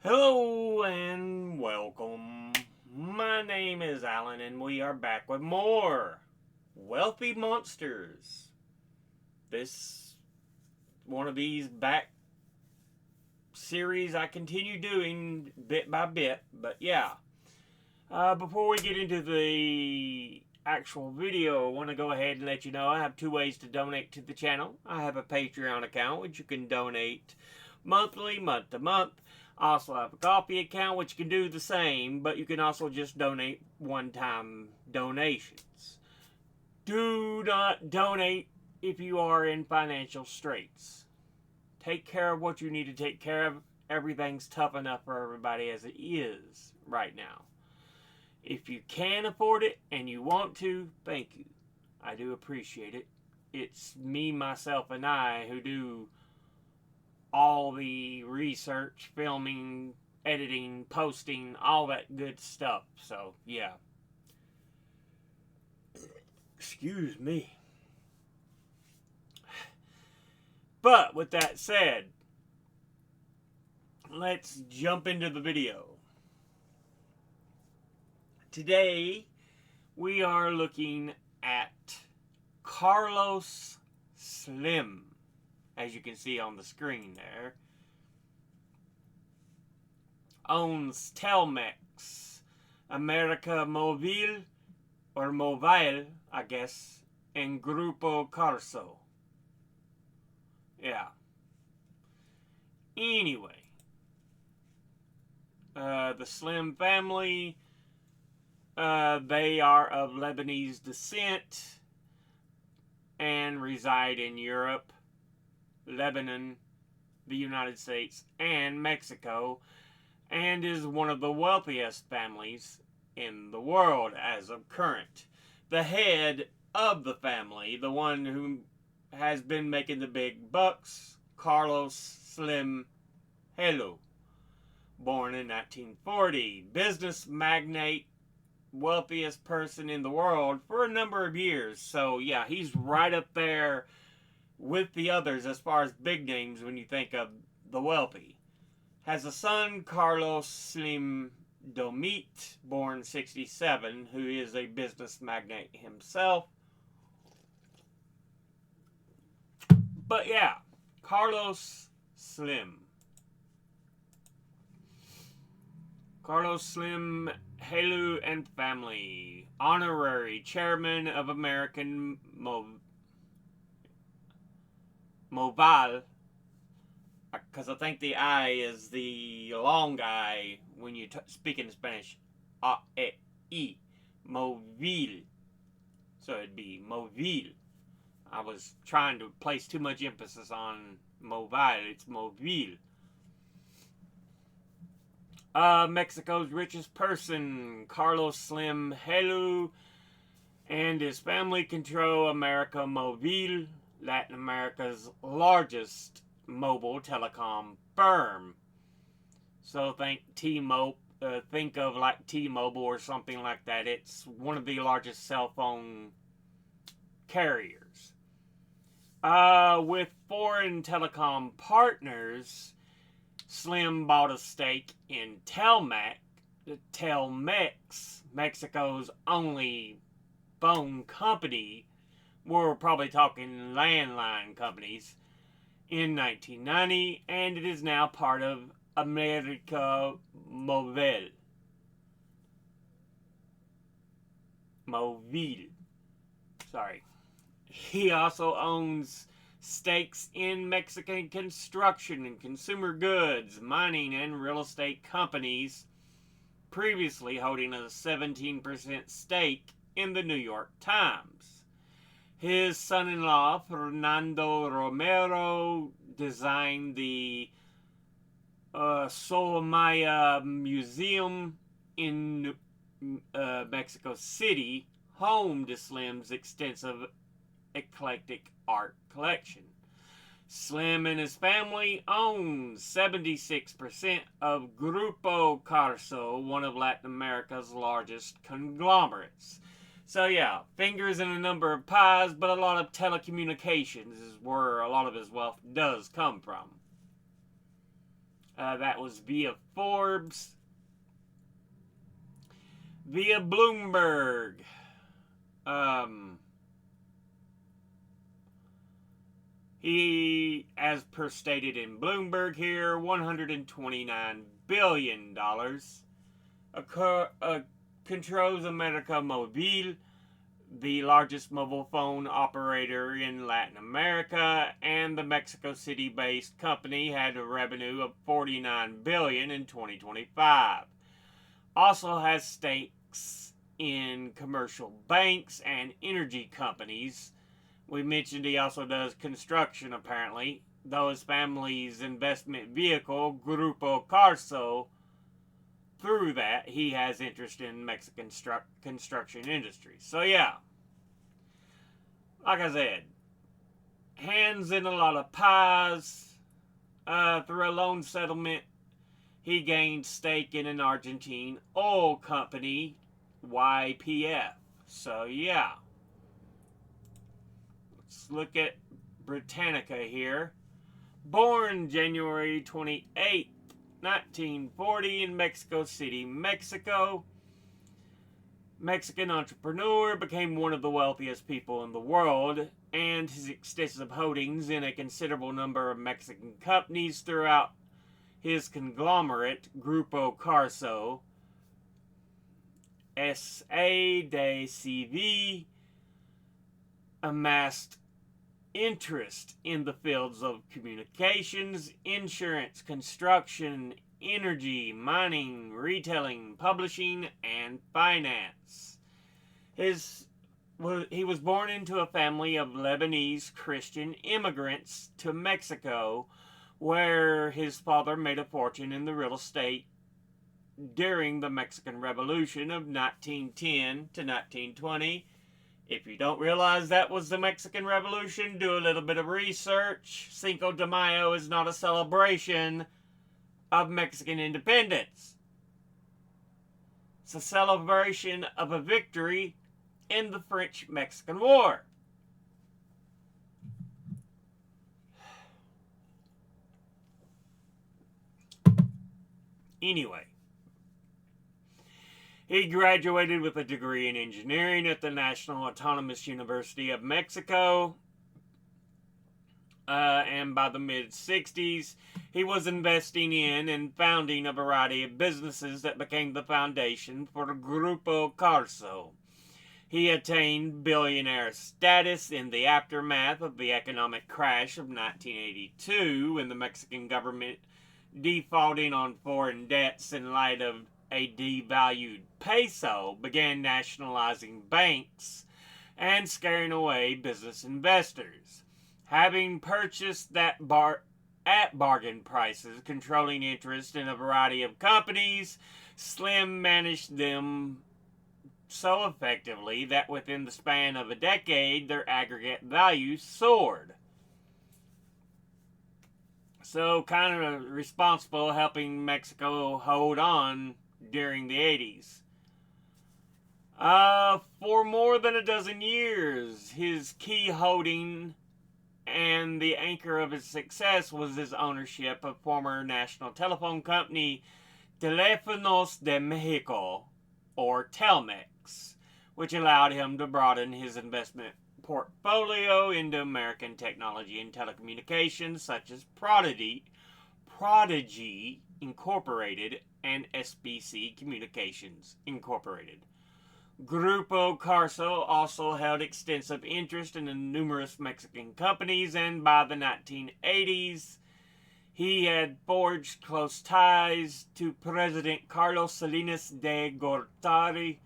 Hello and welcome. My name is Alan, and we are back with more Wealthy Monsters. This one of these back series I continue doing bit by bit, but yeah. Before we get into the actual video, I want to go ahead and let you know I have two ways to donate to the channel. I have a Patreon account, which you can donate monthly, month to month. I also have a coffee account, which you can do the same, but you can also just donate one-time donations. Do not donate if you are in financial straits. Take care of what you need to take care of. Everything's tough enough for everybody as it is right now. If you can afford it and you want to, thank you. I do appreciate it. It's me, myself, and I who do all the research, filming, editing, posting, all that good stuff. So, yeah. Excuse me. But with that said, let's jump into the video. Today, we are looking at Carlos Slim, as you can see on the screen there. Owns Telmex, America Mobile, or Mobile, I guess, and Grupo Carso. Yeah. Anyway, the Slim family, they are of Lebanese descent and reside in Europe, Lebanon, the United States, and Mexico, and is one of the wealthiest families in the world as of current. The head of the family, the one who has been making the big bucks, Carlos Slim Helú, born in 1940, business magnate, wealthiest person in the world for a number of years. So yeah, he's right up there with the others as far as big names when you think of the wealthy. Has a son, Carlos Slim Domit, born 67, who is a business magnate himself. But yeah, Carlos Slim. Carlos Slim Helú and family. Honorary chairman of American Mobile, because I think the I is the long I when you speak in Spanish. E. Mobile. So it'd be Mobile. I was trying to place too much emphasis on mobile. It's Mobile. Mexico's richest person, Carlos Slim Helú, and his family control America Mobile, Latin America's largest mobile telecom firm. So think of like T-Mobile or something like that. It's one of the largest cell phone carriers. With foreign telecom partners, Slim bought a stake in Telmex, Mexico's only phone company. We're probably talking landline companies, in 1990, and it is now part of America Mobile. Sorry. He also owns stakes in Mexican construction and consumer goods, mining, and real estate companies, previously holding a 17% stake in the New York Times. His son-in-law, Fernando Romero, designed the Soumaya Museum in Mexico City, home to Slim's extensive eclectic art collection. Slim and his family own 76% of Grupo Carso, one of Latin America's largest conglomerates. So yeah, fingers in a number of pies, but a lot of telecommunications is where a lot of his wealth does come from. That was via Forbes. Via Bloomberg. He, as per stated in Bloomberg here, $129 billion. Controls America Mobile, the largest mobile phone operator in Latin America, and the Mexico City-based company had a revenue of $49 billion in 2025. Also has stakes in commercial banks and energy companies. We mentioned he also does construction, apparently, though his family's investment vehicle, Grupo Carso, through that, he has interest in Mexican construction industry. So, yeah, like I said, hands in a lot of pies. Through a loan settlement, he gained stake in an Argentine oil company, YPF. So, yeah. Let's look at Britannica here. Born January 28, 1940 in Mexico City, Mexico. Mexican entrepreneur, became one of the wealthiest people in the world, and his extensive holdings in a considerable number of Mexican companies throughout his conglomerate, Grupo Carso, S.A. de CV, amassed interest in the fields of communications, insurance, construction, energy, mining, retailing, publishing, and finance. He was born into a family of Lebanese Christian immigrants to Mexico, where his father made a fortune in the real estate during the Mexican Revolution of 1910 to 1920. If you don't realize that was the Mexican Revolution, do a little bit of research. Cinco de Mayo is not a celebration of Mexican independence. It's a celebration of a victory in the French-Mexican War. Anyway, he graduated with a degree in engineering at the National Autonomous University of Mexico. And by the mid-60s, he was investing in and founding a variety of businesses that became the foundation for Grupo Carso. He attained billionaire status in the aftermath of the economic crash of 1982, when the Mexican government, defaulting on foreign debts in light of a devalued peso, began nationalizing banks and scaring away business investors. Having purchased at bargain prices, controlling interest in a variety of companies, Slim managed them so effectively that within the span of a decade, their aggregate value soared. So, kind of responsible helping Mexico hold on during the 80s. For more than a dozen years, his key holding and the anchor of his success was his ownership of former national telephone company Teléfonos de Mexico, or Telmex, which allowed him to broaden his investment portfolio into American technology and telecommunications such as Prodigy Incorporated and SBC Communications Incorporated. Grupo Carso also held extensive interest in the numerous Mexican companies, and by the 1980s, he had forged close ties to President Carlos Salinas de Gortari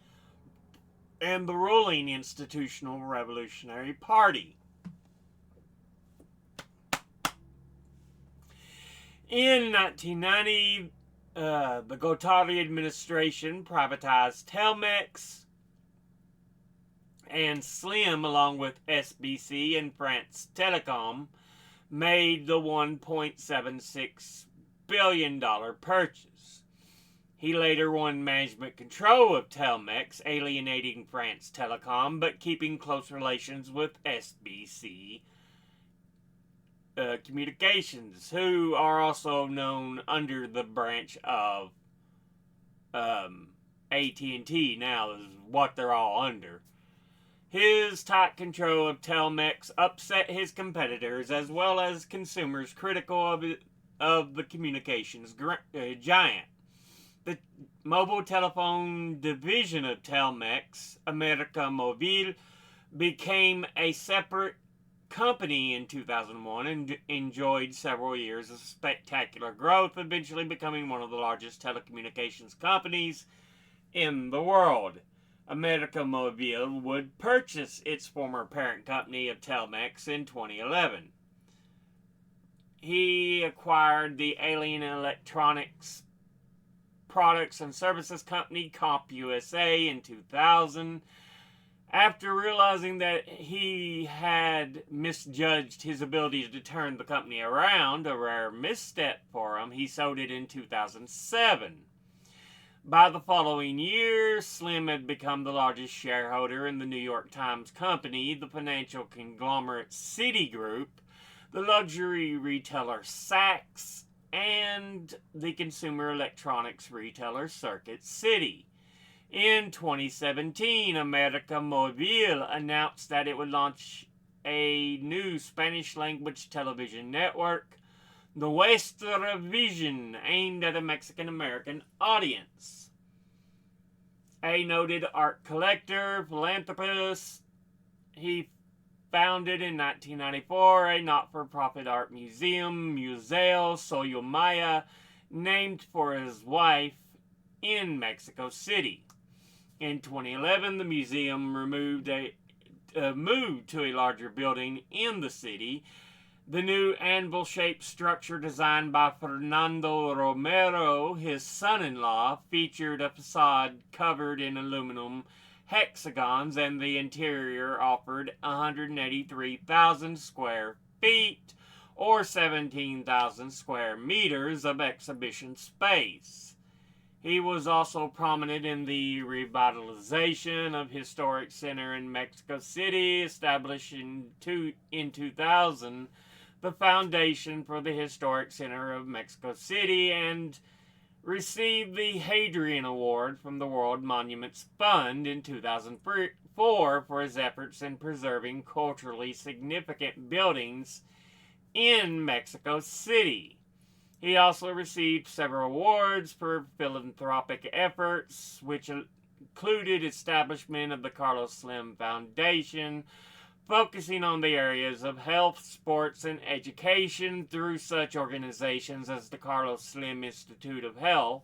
and the ruling Institutional Revolutionary Party. In 1990, the Gortari administration privatized Telmex, and Slim, along with SBC and France Telecom, made the $1.76 billion purchase. He later won management control of Telmex, alienating France Telecom, but keeping close relations with SBC Communications, who are also known under the branch of AT&T now, is what they're all under. His tight control of Telmex upset his competitors as well as consumers critical of the communications giant. The mobile telephone division of Telmex, America Móvil, became a separate company in 2001 and enjoyed several years of spectacular growth, eventually becoming one of the largest telecommunications companies in the world. America Móvil would purchase its former parent company of Telmex in 2011. He acquired the alien electronics products and services company CompUSA in 2000. After realizing that he had misjudged his ability to turn the company around, a rare misstep for him, he sold it in 2007. By the following year, Slim had become the largest shareholder in the New York Times Company, the financial conglomerate Citigroup, the luxury retailer Saks, and the consumer electronics retailer Circuit City. In 2017, America Móvil announced that it would launch a new Spanish-language television network, the Nuestra Vision, aimed at a Mexican-American audience. A noted art collector, philanthropist, he founded in 1994 a not-for-profit art museum, Museo Soyomaya, named for his wife in Mexico City. In 2011, the museum moved to a larger building in the city. The new anvil-shaped structure designed by Fernando Romero, his son-in-law, featured a facade covered in aluminum hexagons, and the interior offered 183,000 square feet or 17,000 square meters of exhibition space. He was also prominent in the revitalization of Historic Center in Mexico City, established in 2000, the foundation for the Historic Center of Mexico City, and received the Hadrian Award from the World Monuments Fund in 2004 for his efforts in preserving culturally significant buildings in Mexico City. He also received several awards for philanthropic efforts, which included establishment of the Carlos Slim Foundation, focusing on the areas of health, sports, and education through such organizations as the Carlos Slim Institute of Health,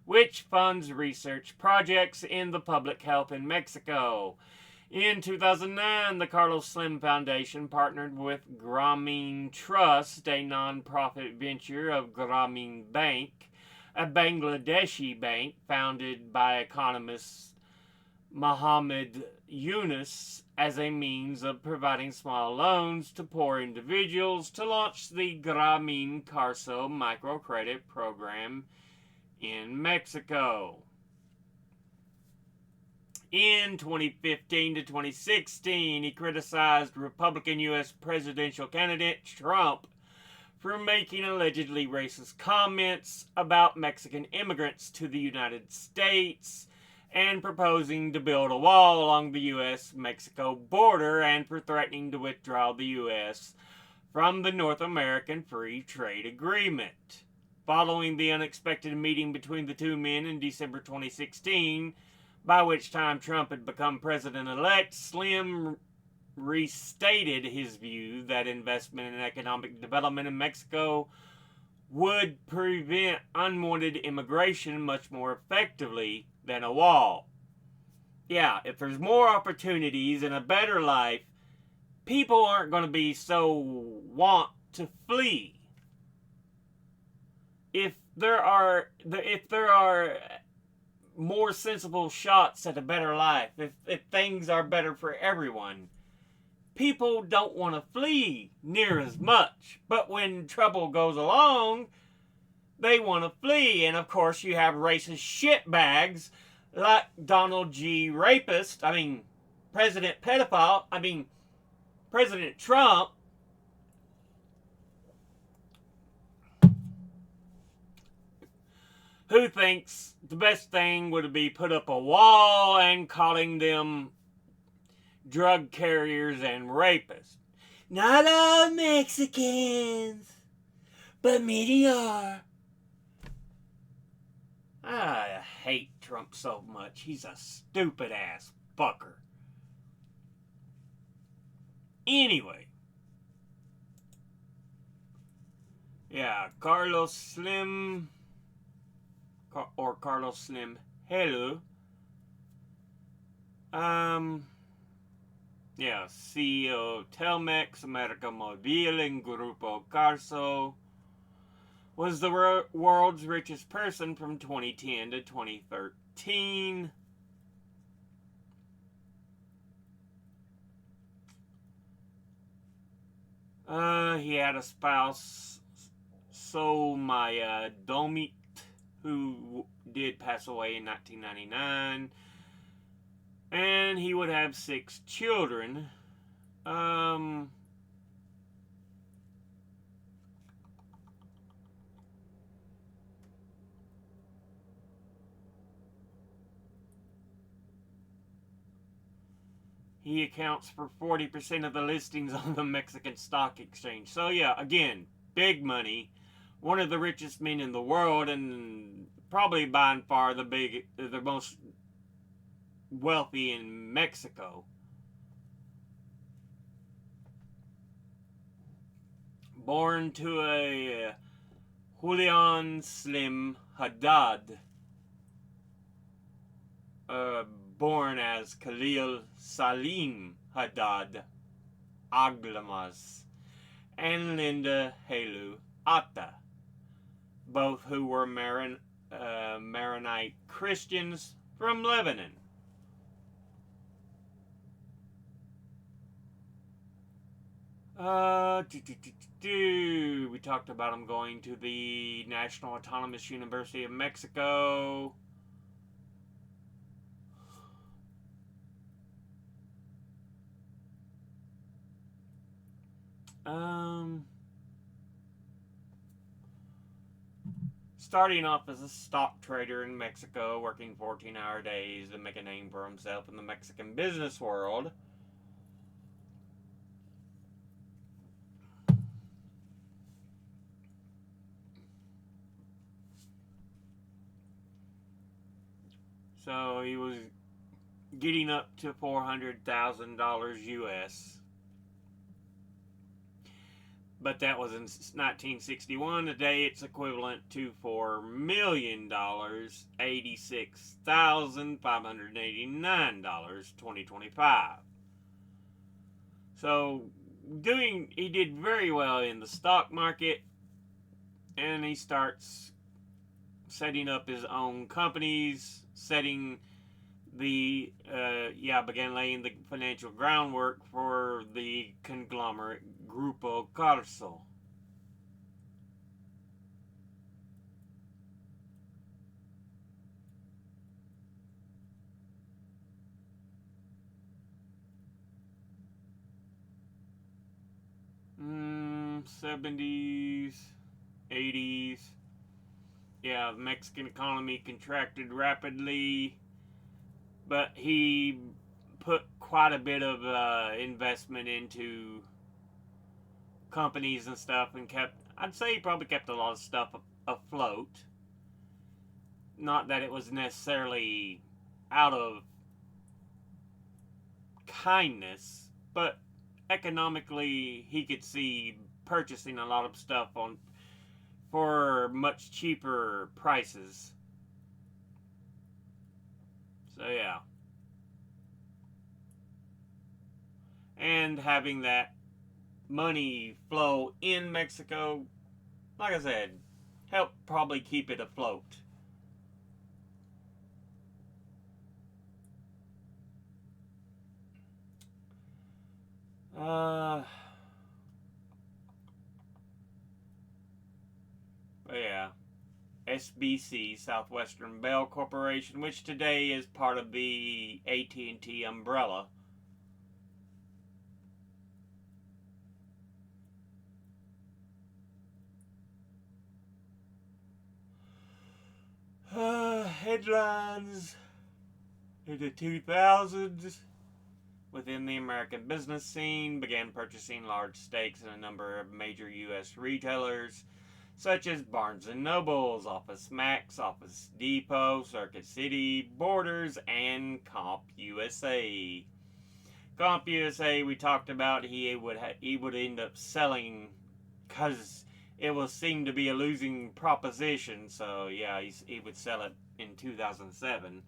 which funds research projects in the public health in Mexico. In 2009, the Carlos Slim Foundation partnered with Grameen Trust, a non-profit venture of Grameen Bank, a Bangladeshi bank founded by economist Muhammad Yunus, as a means of providing small loans to poor individuals to launch the Grameen Carso microcredit program in Mexico. In 2015 to 2016, he criticized Republican U.S. presidential candidate Trump for making allegedly racist comments about Mexican immigrants to the United States and proposing to build a wall along the U.S.-Mexico border, and for threatening to withdraw the U.S. from the North American Free Trade Agreement. Following the unexpected meeting between the two men in December 2016, by which time Trump had become president-elect, Slim restated his view that investment in economic development in Mexico would prevent unwanted immigration much more effectively than a wall. Yeah, if there's more opportunities and a better life, people aren't going to be so want to flee. If there are more sensible shots at a better life, if things are better for everyone, people don't want to flee near as much. But when trouble goes along, they want to flee. And of course, you have racist shitbags like President Pedophile, President Trump, who thinks the best thing would be put up a wall and calling them drug carriers and rapists. Not all Mexicans, but many are. I hate Trump so much. He's a stupid ass fucker. Anyway. Yeah, Carlos Slim or Carlos Slim Hello. Yeah, CEO Telmex, America Mobile, and Grupo Carso. Was the world's richest person from 2010 to 2013. He had a spouse, Somaya Domit, who did pass away in 1999. And he would have 6 children. He accounts for 40% of the listings on the Mexican stock exchange. So yeah, again, big money. One of the richest men in the world, and probably by and far the most wealthy in Mexico. Born to a Julian Slim Haddad. Born as Khalil Salim Haddad Aglamas and Linda Helu Atta, both who were Maronite Christians from Lebanon. We talked about him going to the National Autonomous University of Mexico. Starting off as a stock trader in Mexico, working 14-hour days to make a name for himself in the Mexican business world. So he was getting up to $400,000 US. But that was in 1961. Today it's equivalent to $4 million, $86,589, 2025. So he did very well in the stock market, and he starts setting up his own companies, began laying the financial groundwork for the conglomerate Grupo Carso. '70s, '80s. Yeah, the Mexican economy contracted rapidly, but he put quite a bit of investment into companies and stuff, and I'd say he probably kept a lot of stuff afloat. Not that it was necessarily out of kindness, but economically he could see purchasing a lot of stuff for much cheaper prices. So yeah. And having that money flow in Mexico, like I said, helped probably keep it afloat. But yeah. SBC, Southwestern Bell Corporation, which today is part of the AT&T umbrella. headlines in the 2000s within the American business scene, began purchasing large stakes in a number of major U.S. retailers such as Barnes & Noble's, Office Max, Office Depot, Circuit City, Borders, and CompUSA. CompUSA, we talked about, he would end up selling because it will seem to be a losing proposition. So yeah, he would sell it in 2007.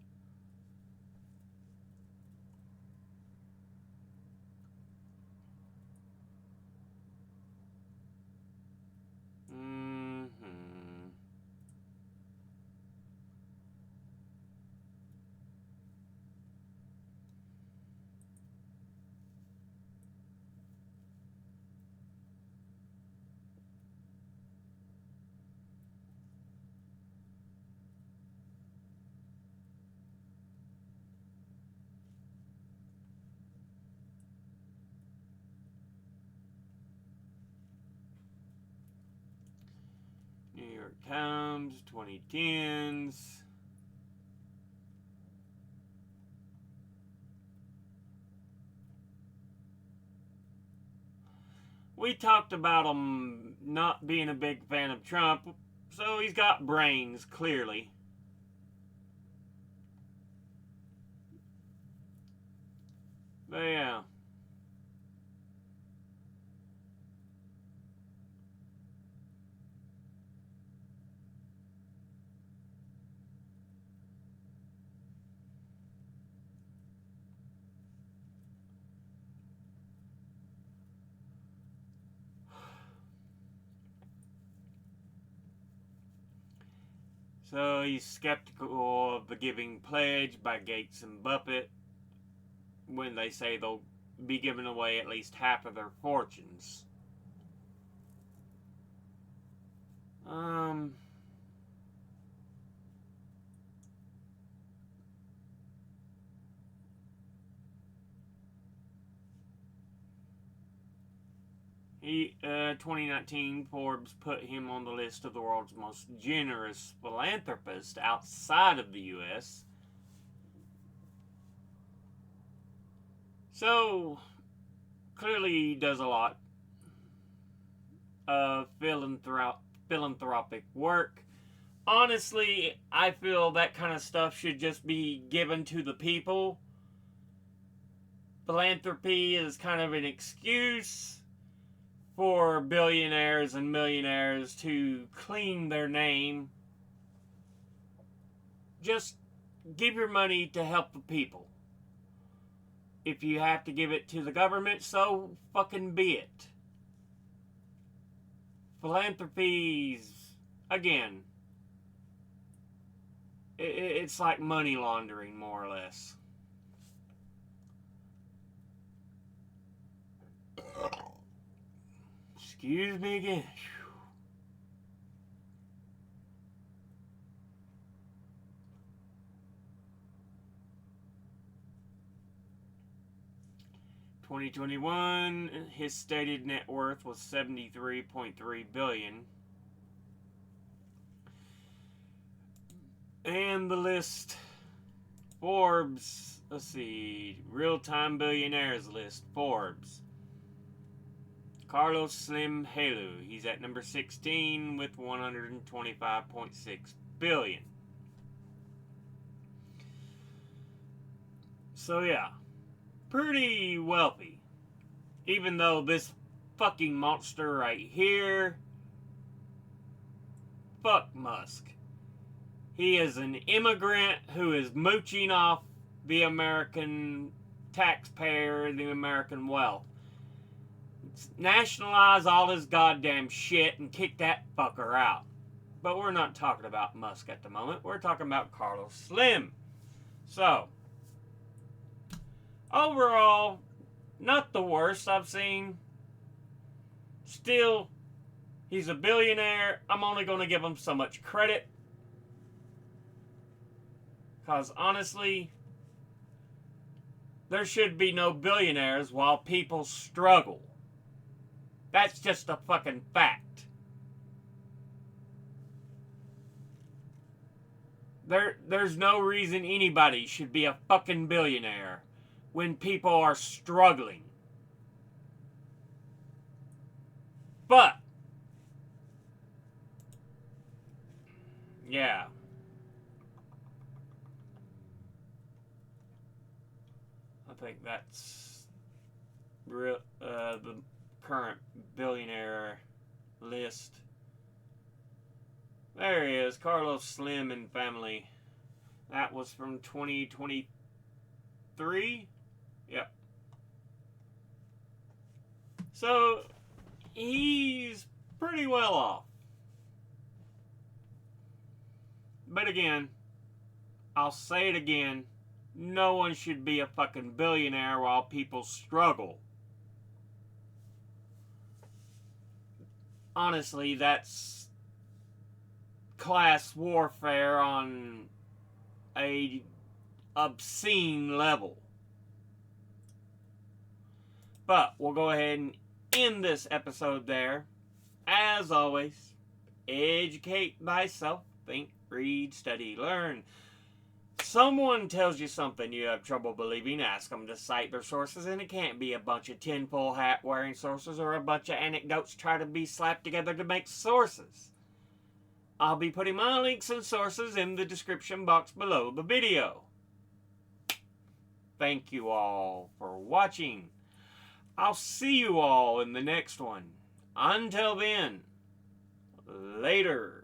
New York Times, 2010s. We talked about him not being a big fan of Trump, so he's got brains, clearly. But yeah. So he's skeptical of the Giving Pledge by Gates and Buffett when they say they'll be giving away at least half of their fortunes. 2019, Forbes put him on the list of the world's most generous philanthropists outside of the U.S. So, clearly he does a lot of philanthropic work. Honestly, I feel that kind of stuff should just be given to the people. Philanthropy is kind of an excuse for billionaires and millionaires to clean their name. Just give your money to help the people. If you have to give it to the government, so fucking be it. Philanthropies, again, it's like money laundering, more or less. Excuse me again. 2021, his stated net worth was $73.3 billion. And the list, Forbes, let's see, real-time billionaires list, Forbes. Carlos Slim Helu, he's at number 16 with $125.6 billion. So yeah, pretty wealthy. Even though this fucking monster right here, fuck Musk. He is an immigrant who is mooching off the American taxpayer, the American wealth. Nationalize all his goddamn shit and kick that fucker out. But we're not talking about Musk at the moment. We're talking about Carlos Slim. So, overall, not the worst I've seen. Still, he's a billionaire. I'm only going to give him so much credit. Because honestly, there should be no billionaires while people struggle. That's just a fucking fact. There's no reason anybody should be a fucking billionaire when people are struggling. But, yeah. I think that's the current billionaire list. There he is, Carlos Slim and family. That was from 2023. Yep. So he's pretty well off. But again, I'll say it again. No one should be a fucking billionaire while people struggle. Honestly, that's class warfare on a obscene level. But we'll go ahead and end this episode there. As always, educate thyself, think, read, study, learn. Someone tells you something you have trouble believing, ask them to cite their sources, and it can't be a bunch of tinfoil hat wearing sources or a bunch of anecdotes try to be slapped together to make sources. I'll be putting my links and sources in the description box below the video. Thank you all for watching. I'll see you all in the next one. Until then, later.